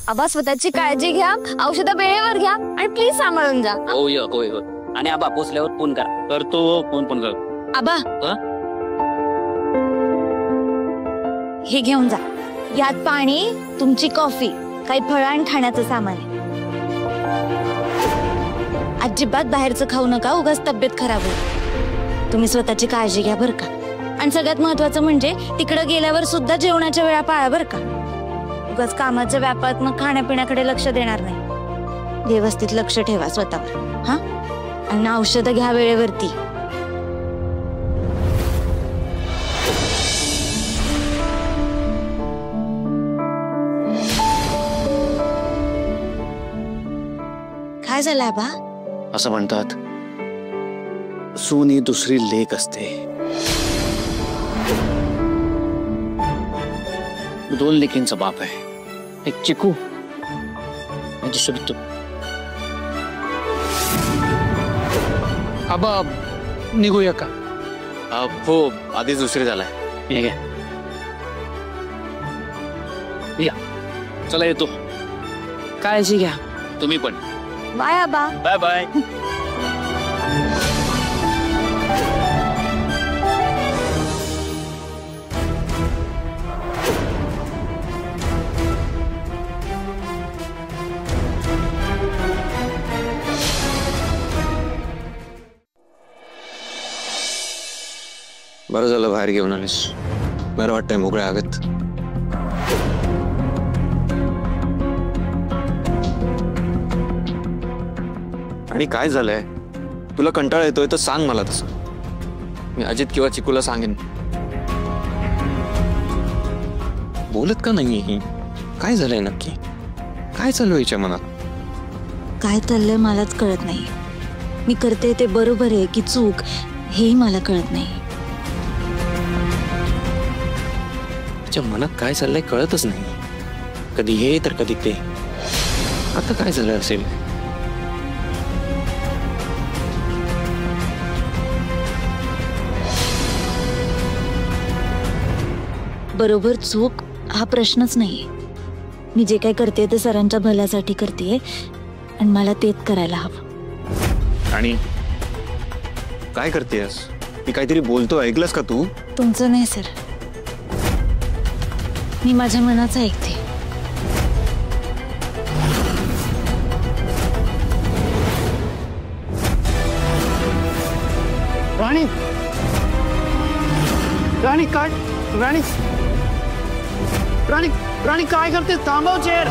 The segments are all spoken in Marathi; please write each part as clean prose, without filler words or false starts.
आबा स्वतःची काळजी घ्या, औषधं वेळेवर घ्या आणि प्लीज सांभाळून जा. होय होय होय. आणि आबा पोचल्यावर फोन करा. करतो फोन पण करतो. आबा हे घेऊन जा. यात पाणी, तुमची कॉफी, काही फळं आणि खाण्याचं सामान आहे. अजिबात बाहेरचं खाऊ नका, उगाच तब्येत खराब होईल. तुम्ही स्वतःची काळजी घ्या बरं का. आणि सगळ्यात महत्वाचं म्हणजे तिकडं गेल्यावर सुद्धा जेवणाच्या वेळा पाळा बरं का. उगाच कामाच्या व्यापात मग खाण्यापिण्याकडे लक्ष देणार नाही. व्यवस्थित लक्ष ठेवा स्वतःवर हा. आणि औषधं घ्या वेळेवरती. काय झालं आबा? असं म्हणतात सून ही दुसरी लेक असते. 2 लेकींचा बाप आहे. एक चिकू आणि दुसरी तू. आबा निघूया का? हो आधीच दुसरी झालाय. ठीक आहे या चला येतो. काळजी घ्या तुम्ही पण. बाय आबा. Bye bye. बरं झालं बाहेर घेऊन आलीस. बरं वाटतंय मोकळ्या हवेत. आणि काय झालंय? तुला कंटाळा येतोय तर सांग मला तसं. मी अजित किंवा चिकूला सांगेन. बोलत का नाही ही? काय झालंय नक्की? काय चालू आहे हिच्या मनात? काय चाललंय मलाच कळत नाही. मी करते ते बरोबर आहे की चूक हेही मला कळत नाही. तिच्या मनात काय चाललंय कळतच नाही. कधी हे तर कधी ते. आता काय झालं असेल? बरोबर चूक हा प्रश्नच नाहीये. मी जे काय करते ते सरांच्या भल्यासाठी करते आणि मला तेच करायला हवं. आणि काय करतेस? मी काहीतरी बोलतो, ऐकलंस का तू? तुमचं नाही सर, मी माझ्या मनाचं ऐकते. राणी राणी काय? राणी राणी राणी काय करते? थांबव चेअर.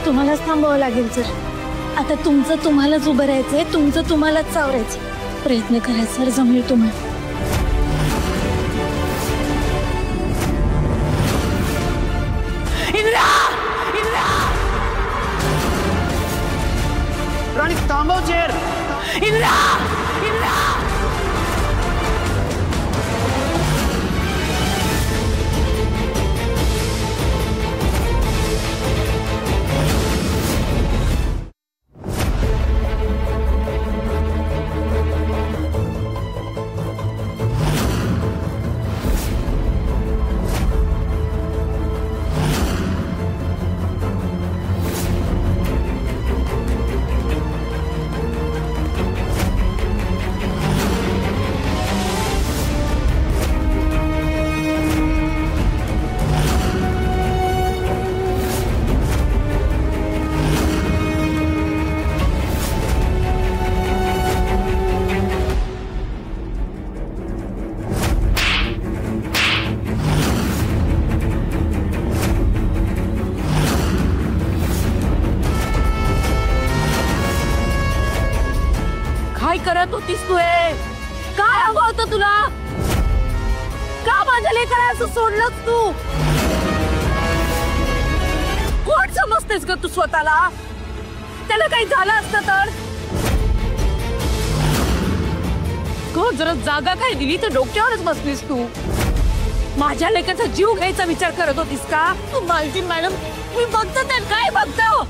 तुम्हालाच थांबावं लागेल सर. आता तुमचं तुम्हालाच उभं राहायचंय, तुमचं तुम्हालाच सावरायचं. प्रयत्न करा सर, जमेल तुम्हाला. राणी थांबव चेअर. काय करत होतीस तू? काय हवं होतं तुला? का माझ्या लेकराला असं सोडलंस तू? कोण समजतेस का तू स्वतःला? त्याला काही झालं असतं तर जरा जागा काय दिली तर डोक्यावरच बसलीस तू. माझ्या लेकाचा जीव घ्यायचा विचार करत होतीस का तू? मालती मॅडम मी बघतो ते काय बघतो.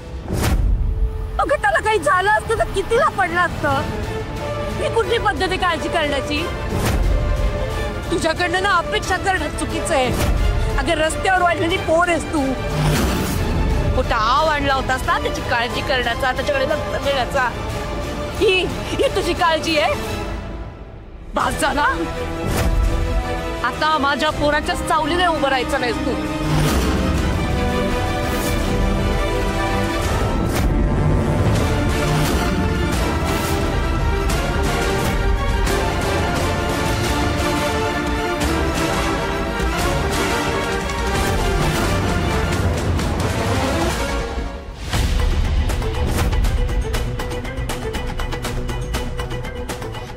अगं त्याला काही झालं असतं तर कितीला पडलं असतं? ही कुठली पद्धत आहे काळजी करण्याची? तुझ्याकडनं ना अपेक्षा करणं चुकीचं आहे. अगं रस्त्यावर वाढलेली पोर आहेस तू. मोठा आव आणला होतास ना त्याची काळजी करण्याचा, त्याच्याकडे लक्ष देण्याचा. ही तुझी काळजी आहे. बास झाला. आता माझ्या पोराच्या सावलीने उभं राहायचं नाहीस तू.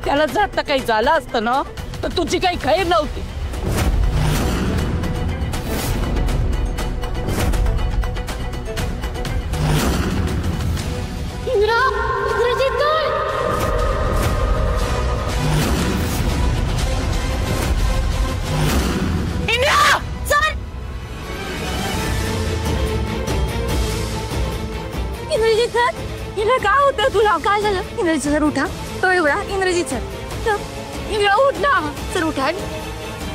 त्याला जर आता काही झालं असतं ना तर तुझी काही खैर नव्हती. इंद्रजित सर, हिला काय होतं तुला? काय झालं? इंद्रजित सर उठा. तो एवढा इंद्रजित सर. इंद्रा उठ ना. सर उठा.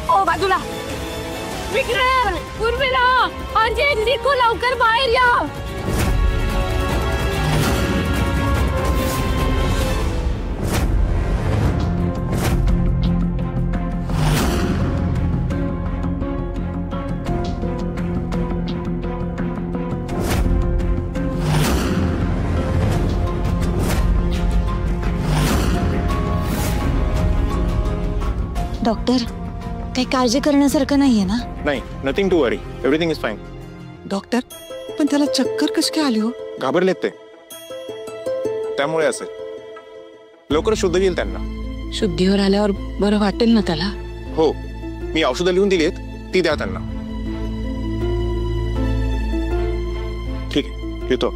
ओ बाजूला. विक्रम, उर्मिला, अजय, निको लवकर बाहेर या. डॉक्टर, काही काळजी करण्यासारखं नाहीये ना? नाही, nothing to worry, everything is fine. Doctor, पण त्याला चक्कर कशी काय आली हो? घाबरलेत ते, त्यामुळे असेल. लवकर शुद्ध येईल त्यांना. शुद्धीवर आल्यावर बरं वाटेल ना त्याला? हो, मी औषधं लिहून दिली आहेत, ती द्या त्यांना. ठीक आहे, येतो.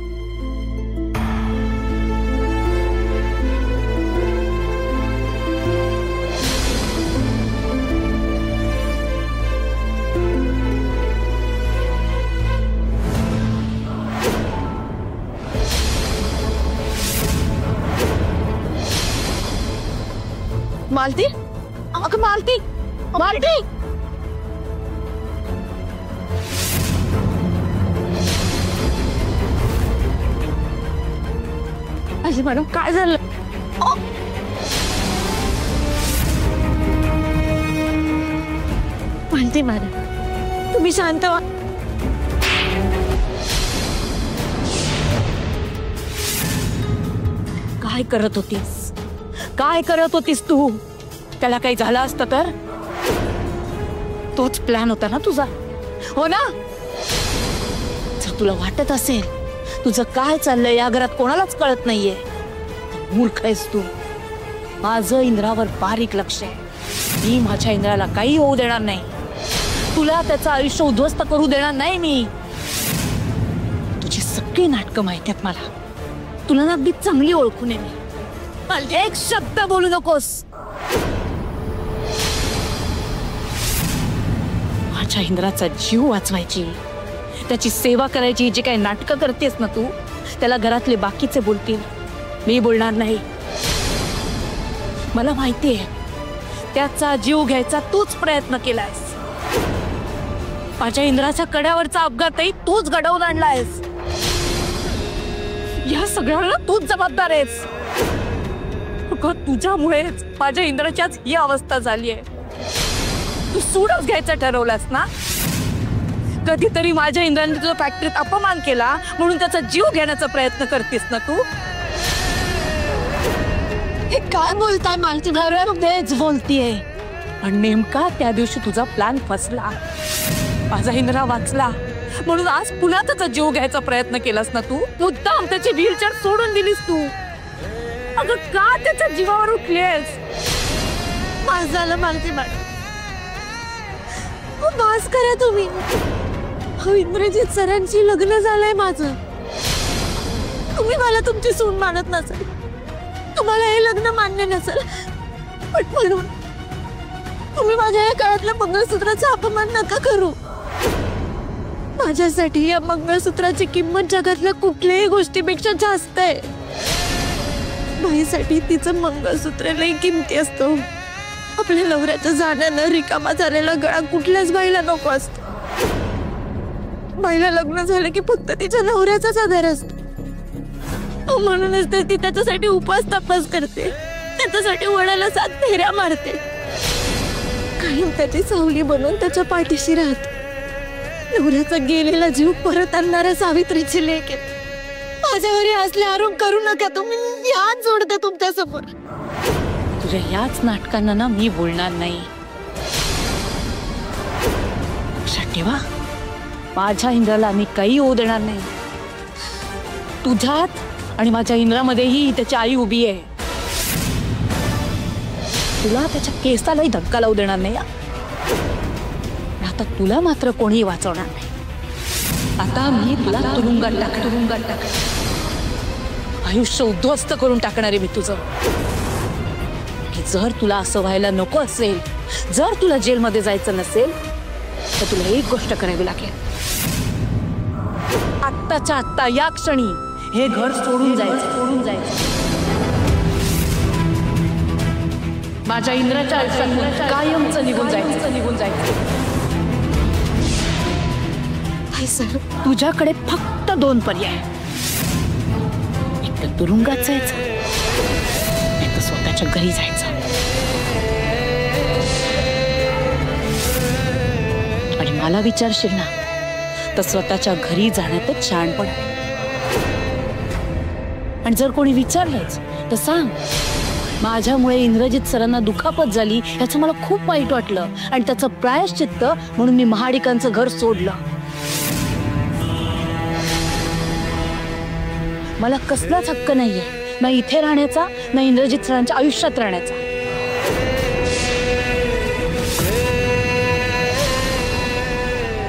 मालती, अगं मालती, मालती. अरे मॅडम काय झालं? मालती मॅडम, तुम्ही शांत व्हा. काय करत होतीस? काय करत होतीस तू? त्याला काही झालं असतं तर? तोच प्लॅन होता ना तुझा, हो ना? जर तुला वाटत असेल तुझं काय चाललंय या घरात कोणालाच कळत नाहीये, मूर्ख आहेस तू. माझं इंद्रावर बारीक लक्ष आहे. मी माझ्या इंद्राला काही होऊ देणार नाही. तुला त्याचं आयुष्य उद्ध्वस्त करू देणार नाही मी. तुझी सगळी नाटकं माहिती आहेत मला. तुला ना अगदी चांगली ओळखून आहे मी. एक शब्द बोलू नकोस. माझ्या इंद्राचा जीव वाचवायची, त्याची सेवा करायची जे काही नाटकं करतेस ना तू, त्याला घरातले बाकीचे बोलतील, मी बोलणार नाही. मला माहितीये त्याचा जीव घ्यायचा तूच प्रयत्न केलायस. माझ्या इंद्राच्या कड्यावरचा अपघातही तूच घडवून आणलायस. या सगळ्याला तूच जबाबदार आहेस. तुझ्यामुळेच माझ्या इंद्राच्याच ही अवस्था झाली आहे. तू सूडच घ्यायचं ठरवलास ना? कधीतरी माझ्या इंद्राने तुझ्या फॅक्टरीत अपमान केला म्हणून त्याचा जीव घेण्याचा प्रयत्न करतेस ना तू? हे काय बोलताय मालती? तेच बोलतीये. पण नेमका त्या दिवशी तुझा प्लॅन फसला. माझा इंद्रा वाचला म्हणून आज पुन्हा त्याचा जीव घ्यायचा प्रयत्न केलास ना तू? मुद्दाम त्याची व्हीलचेअर सोडून दिलीस तू. अगं का त्याच्या जीवावर उठलीस? माझं झालं मालती मॅडम. बस करा तुम्ही. इंद्रजित सरांशी लग्न झालंय माझं. तुम्ही मला तुमची सून मानत नसेल, तुम्हाला हे लग्न मान्य नसेल, पण म्हणून तुम्ही माझ्या या काळातल्या मंगळसूत्राचा अपमान नका करू. माझ्यासाठी या मंगळसूत्राची किंमत जगातल्या कुठल्याही गोष्टीपेक्षा जास्त आहे. बाईसाठी तिचं मंगळसूत्र लई किमती असतो. आपल्या नवऱ्याचं जाण्यानं रिकामा झालेला गळा कुठल्याच बाईला नको असतो. बाईला लग्न झालं की फक्त तिच्या नवऱ्याचाच आधार असतो. म्हणूनच तर ती त्याच्यासाठी उपास तपास करते, त्याच्यासाठी वडाला 7 फेऱ्या मारते, कायम त्याची सावली बनवून त्याच्या पाठीशी राहते. नवऱ्याचा गेलेला जीव परत आणणाऱ्या सावित्रीची लेक आहे. माझ्यावर असले आरोप करू नका तुम्ही, हात जोडते तुमच्या समोर. तुझ्या याच नाटकांना ना मी बोलणार नाही. लक्षात ठेवा, माझ्या इंद्राला मी काही होऊ देणार नाही. तुझ्यात आणि माझ्या इंद्रामध्येही त्याची आई उभी आहे. तुला त्याच्या केसालाही धक्का लावू देणार नाही. आता तुला मात्र कोणीही वाचवणार नाही. आता मी तुला तुरुंगात टाक. आयुष्य उद्ध्वस्त करून टाकणार आहे मी तुझं. जर तुला असं व्हायला नको असेल, जर तुला जेलमध्ये जायचं नसेल, तर तुला एक गोष्ट करावी लागेल. आत्ताच्या आत्ता या क्षणी हे घर सोडून जायचं. माझ्या इंद्राच्या आयुष्यात कायमचं निघून जायचं. तुझ्याकडे फक्त 2 पर्याय. एक तर तुरुंगात जायचं, एक तर स्वतःच्या घरी जायचं. आणि मला विचारशील ना, तर स्वतःच्या घरी जाण्यातच शहाणपण आहे. आणि जर कोणी विचारलंच तर सांग, माझ्यामुळे इंद्रजित सरांना दुखापत झाली, याचं मला खूप वाईट वाटलं आणि त्याचं प्रायश्चित्त म्हणून मी महाडिकांचं घर सोडलं. मला कसलाच हक्क नाहीये ना इथे राहण्याचा, ना इंद्रजित सरांच्या आयुष्यात राहण्याचा.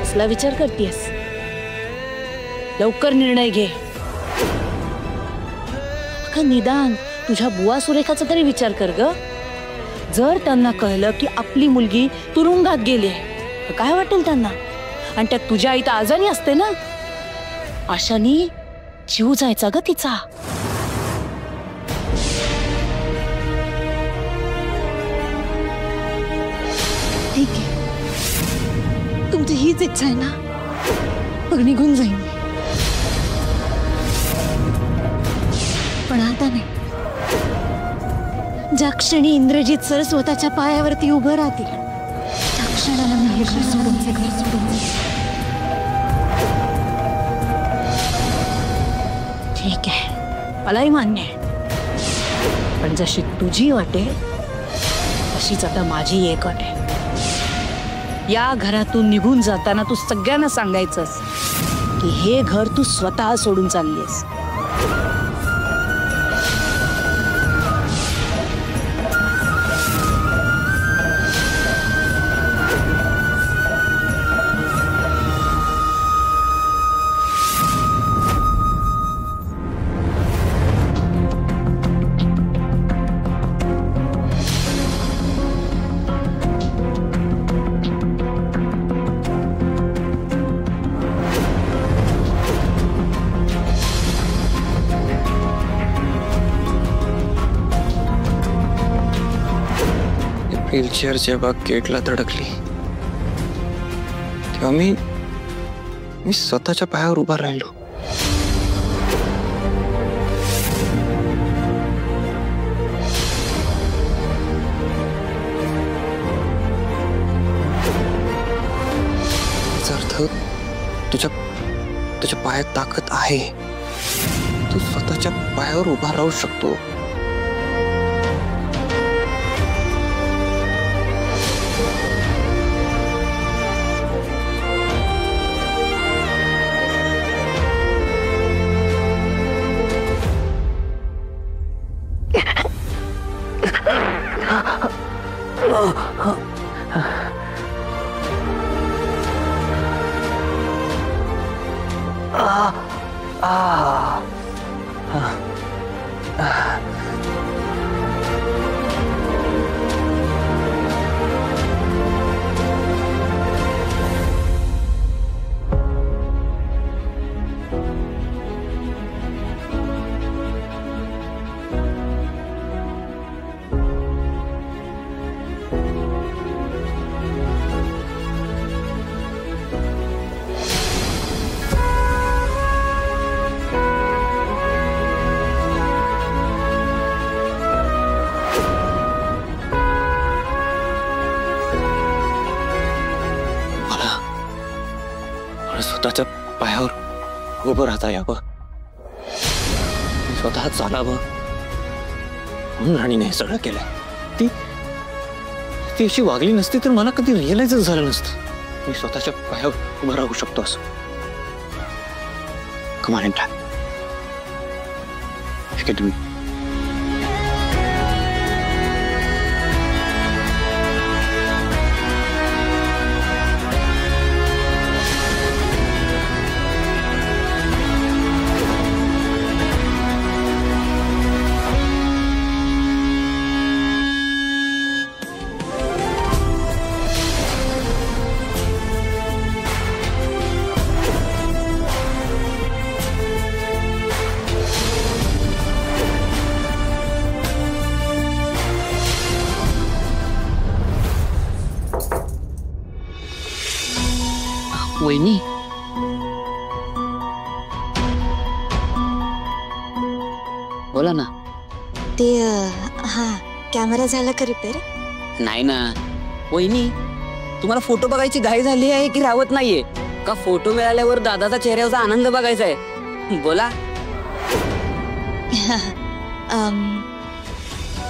कसला विचार करतेस? लवकर निर्णय घे. निदान तुझ्या बुवा सुरेखाचा तरी विचार कर ग. जर त्यांना कळलं की आपली मुलगी तुरुंगात गेली तर काय वाटेल त्यांना? आणि त्यात तुझ्या आई तर आजारी असते ना. अशानी जीव जायचा ग तिचा. ठीक आहे, तुमची हीच इच्छा आहे ना, मग निघून जाईन. पण आता नाही. ज्या क्षणी इंद्रजित सर स्वतःच्या पायावरती उभं राहतील, त्या क्षणाला मी हे घर सोडून ठीक आहे, मलाही मान्य आहे. पण जशी तुझी अट आहे तशीच आता माझी एक अट आहे. या घरातून निघून जाताना तू सगळ्यांना सांगायचंस की हे घर तू स्वतः सोडून चाललीस. व्हीलचेअर जेव्हा गेटला धडकली तेव्हा मी स्वतःच्या पायावर उभा राहिलो. अर्थ तुझ्या पायात ताकद आहे. तू स्वतःच्या पायावर उभा राहू शकतो. स्वतःच्या पायावर उभं राहता यावं, स्वतः चालावं म्हणून राणीने हे सगळं केलंय. ती ती अशी वागली नसती तर मला कधी रिअलाइजच झालं नसतं मी स्वतःच्या पायावर उभं राहू शकतो असं. Come on, Indra. You can do it. वहिनी, बोला ना. ते हा कॅमेरा झाला का रिपेअर? नाही ना वहिनी, तुम्हाला फोटो बघायची घाई झाली आहे की राहत नाहीये का? फोटो मिळाल्यावर दादाचा चेहऱ्यावरचा आनंद बघायचा आहे. बोला.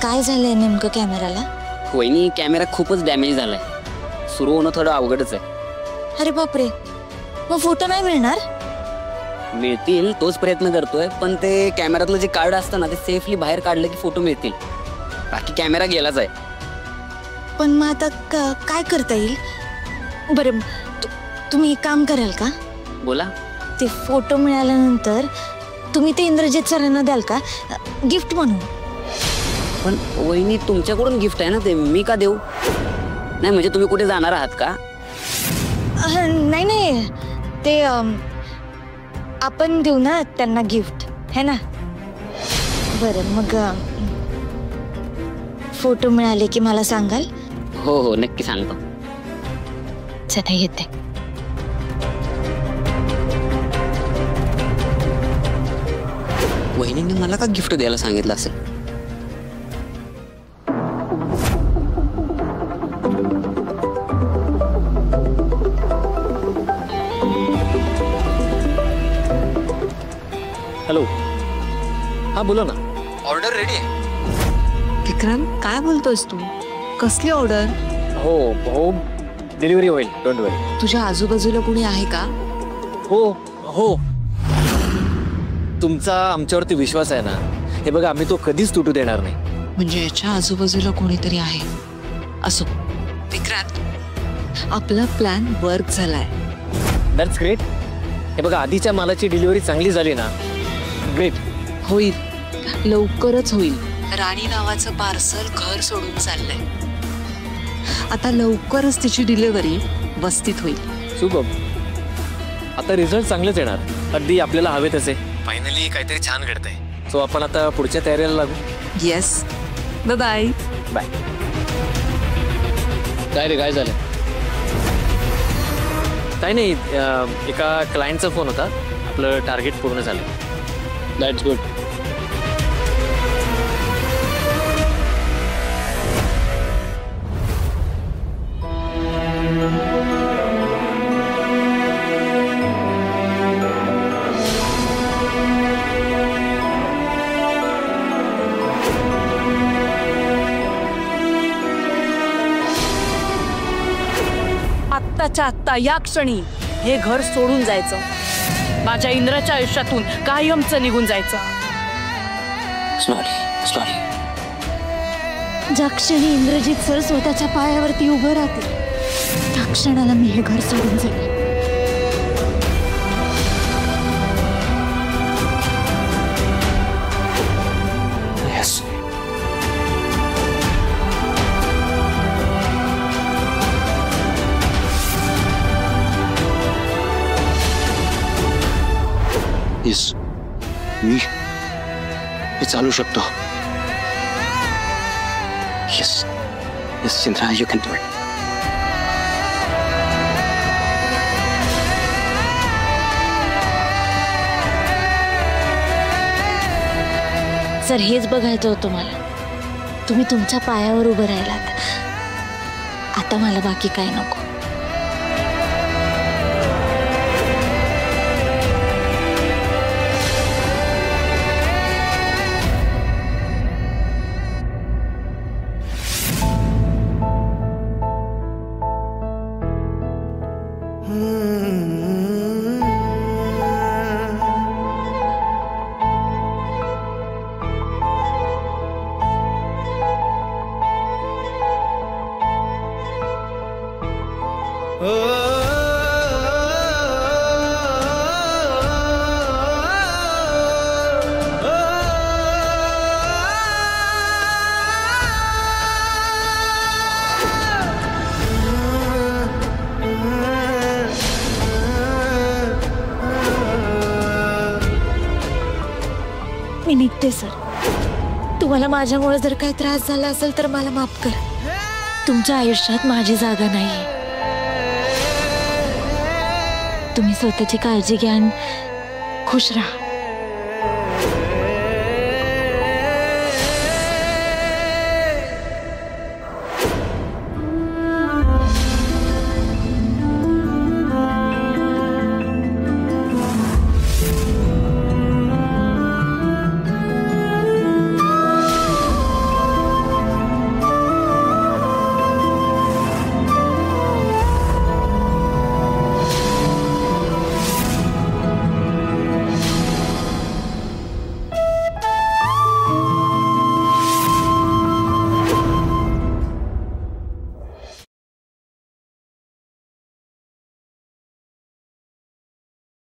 काय झालंय नेमकं कॅमेराला? वहिनी, कॅमेरा खूपच डॅमेज झालाय. सुरू होणं थोडं अवघडच आहे. अरे बापरे, मग फोटो नाही मिळणार? मिळतील तोच प्रयत्न करतोय, पण ते कॅमेऱ्यातलं जे कार्ड असतं ना ते सेफली बाहेर काढलं की फोटो मिळतील. बाकी कॅमेरा गेलाच आहे. पण मग आता काय करता येईल? बरं, तुम्ही एक काम कराल का? बोला. ते फोटो मिळाल्यानंतर तुम्ही ते इंद्रजित सरांना द्याल का गिफ्ट म्हणून? पण वहिनी, तुमच्याकडून गिफ्ट आहे ना ते, मी का देऊ? नाही म्हणजे तुम्ही कुठे जाणार आहात का? नाही नाही, ते आपण देऊ ना त्यांना गिफ्ट, है ना? बरं, मग फोटो मिळाले की मला सांगाल? हो हो, नक्की सांगतो. चला येते. वहिनीने मला का गिफ्ट द्यायला सांगितलं असेल? हॅलो, हा बोला ना. ऑर्डर रेडी आहे. विक्रांत, काय बोलतोयस तू? कसली ऑर्डर? हो हो, डिलिव्हरी होईल, डोंट वरी. तुझ्या आजूबाजूला कोणी आहे का? हो हो, तुमचा आमच्यावरती विश्वास आहे ना, हे बघा आम्ही तो कधीच तुटू देणार नाही. म्हणजे याच्या आजूबाजूला कोणीतरी आहे. असो विक्रांत, आपला प्लॅन वर्क झालाय. That's great. हे बघा, आधीच्या मालाची डिलिव्हरी चांगली झाली ना, ग्रेट. होईल, लवकरच होईल. राणी नावाचं पार्सल घर सोडून चाललंय. आता लवकरच तिची डिलिव्हरी वस्तीत होईल. सुपर. आता रिझल्ट चांगलेच येणार, अगदी आपल्याला हवे तसे. फायनली काहीतरी छान घडतंय. सो आपण आता पुढच्या तयारीला लागू. Yes, bye bye. बाय. काय रे, काय झालं? काही नाही, एका क्लायंटचा फोन होता. आपलं टार्गेट पूर्ण झालं. That's good. आत्ताच्या आत्ता या क्षणी हे घर सोडून जायचं. माझ्या इंद्राच्या आयुष्यातून कायमचं निघून जायचं. Sorry sorry. ज्या क्षणी इंद्रजित सर स्वतःच्या पायावरती उभं राहतील त्या क्षणाला मी हे घर सोडून जाईल. येस. येस, मी चालू शकतो. Yes yes Chandra, you can do it. Sir, हेच बघायचं होतं मला. तुम्ही तुमच्या पायावर उभं राहिलात. आता मला बाकी काय नको. मी निघते सर. तुम्हाला माझ्यामुळे जर काही त्रास झाला असेल तर मला माफ करा. तुमच्या आयुष्यात माझी जागा नाहीये. तुम्ही स्वतःची काळजी घ्या आणि खुश राहा.